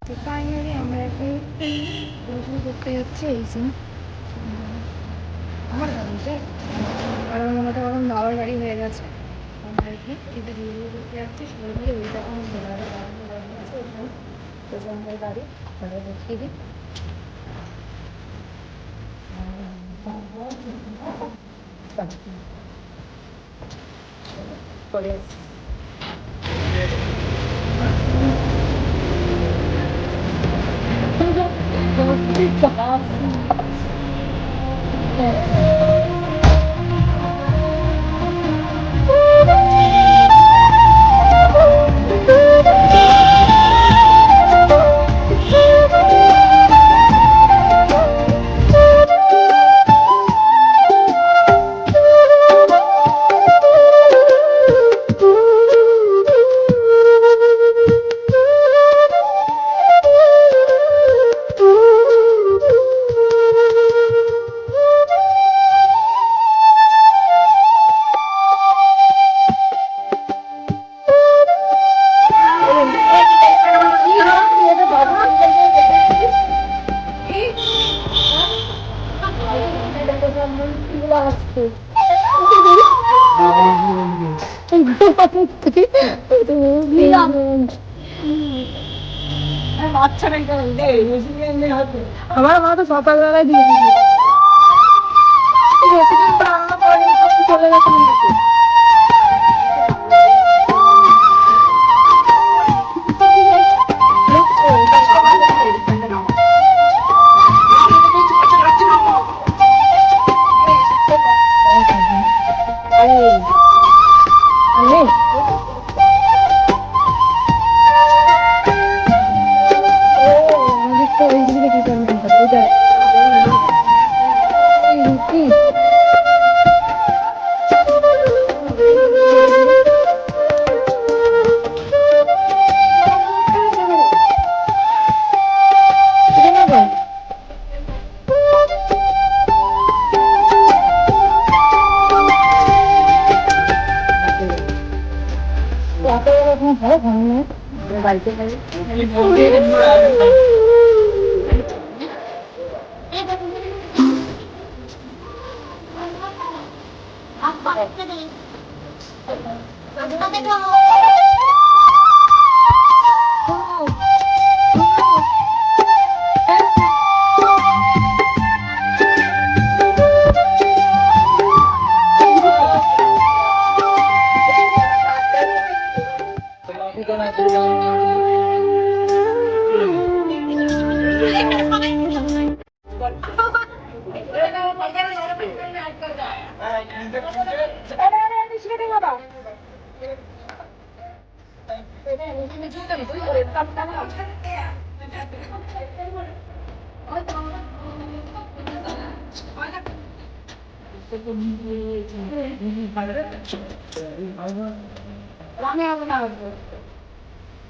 তো ফাইনালি আমরা এখন গোসল করতে যাচ্ছি এই যে আমার গাড়িতে আর আমার মনে হয় বাবার গাড়ি হয়ে গেছে। আমরা এখন এটা দিয়ে করতে যাচ্ছি সবাই ওইটা আমার গাড়ি আছে ওখানে প্রচন্ডের গাড়ি ওটা দেখিয়ে দিই। চলে যাচ্ছি। আমার মা তো সকালবেলায় দিয়ে রান্না করে চলে গেছে। বাড়িতে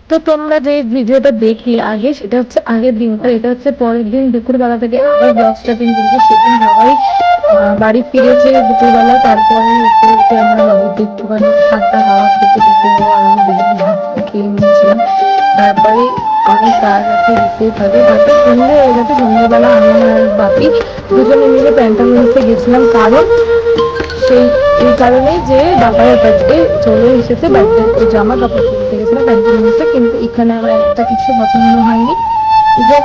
তো তোমরা যে ভিডিওটা দেখি আগে সেটা হচ্ছে আগের দিনটা, এটা হচ্ছে পরের দিন দুপুরবেলা থেকে আবার ব্লগ স্টার্টিং করবো। সেদিন সবাই বাড়ি ফিরেছে দুপুরবেলা, তারপরে আমরা নদীতে একটুখানি ঠান্ডা হাওয়া খেতে খেতে আর আমি বেশি ভাত খেয়ে নিয়েছিলাম। তারপরে অনেক কাজ আছে দিতেই থাকে, তারপর সন্ধ্যে হয়ে গেছে। সন্ধ্যেবেলা আমি আর বাপি দুজনে মিলে প্যান্টালুন্সে গেছিলাম, কারণ সেই এই কারণেই যে বাবার বার্থডে চলে এসেছে, বার্থডে জামা কাপড় কিনতে গেছিলাম প্যান্টালুন্সে, কিন্তু এখানে আমার একটা কিছু পছন্দ হয়নি।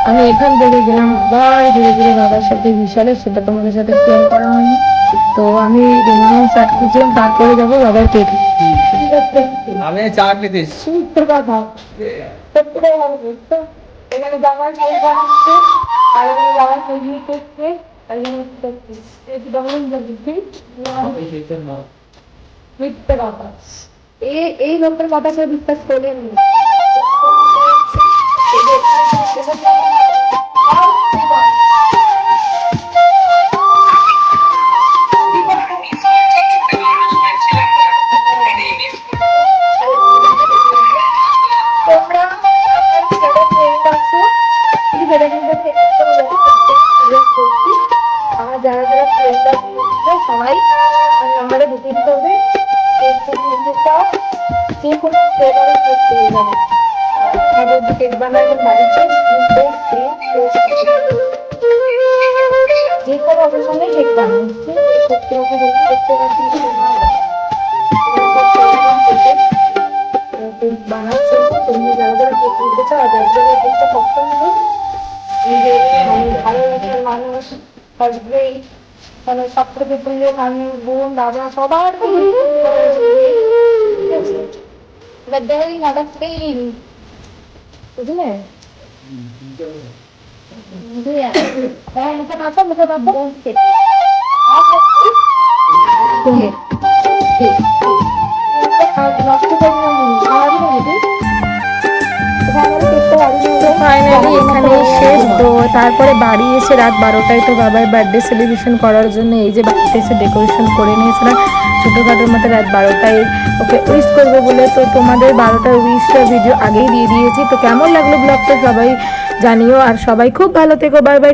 আমি এখান থেকে গেলাম আবার ধীরে ধীরে বাবার সাথে বিশালে, সেটা তোমাদের সাথে শেয়ার করা হয়নি। তো আমি শার্ট খুঁজছিলাম, তারপরে যাবো বাবার কেক। আমি চা খেতে কথা এখানে বাবার কেক বানাচ্ছে আর এখানে বাবার কেক করছে। এই লোকের কথা সে বিশ্বাস করেন। যারা যারা সবাই নাম্বারে বুকিং করবে, যে কোনো ফ্লেভারের কেক পেয়ে যাবে। কেক বানাবেন বাড়িতে। যে কোনো অকেশনে কেক বানাচ্ছি, সত্যি কথা বলতে দেখতে পাচ্ছি কেক বানাচ্ছি। তুমি যারা যারা কেক নিতে চাও যার যারা কেকটা পছন্দ, এই যে ভালো লাগার মানুষ আসবে, মানে সব থেকে প্রিয় মানুষ, বোন দাদা সবার But there is not a pain. বুঝলে? বুঝলে? হ্যাঁ, মুখে নাচো, মুখে নাচো। নষ্ট করি না মুখ, সারাদিন মুখে। ফাইনালি এখানেই শেষ। তো তারপরে বাড়ি এসে রাত 12টায় তো বাবার বার্থডে সেলিব্রেশন করার জন্য এই যে বাড়িতে এসে ডেকোরেশন করে নিয়েছিলাম ছোটোখাটোর মতো। রাত 12টায় ওকে উইশ করবো বলে, তো তোমাদের 12টার উইশটা ভিডিও আগেই দিয়ে দিয়েছি। তো কেমন লাগলো ব্লগটা সবাই জানিও, আর সবাই খুব ভালো থেকো, বাই বাই।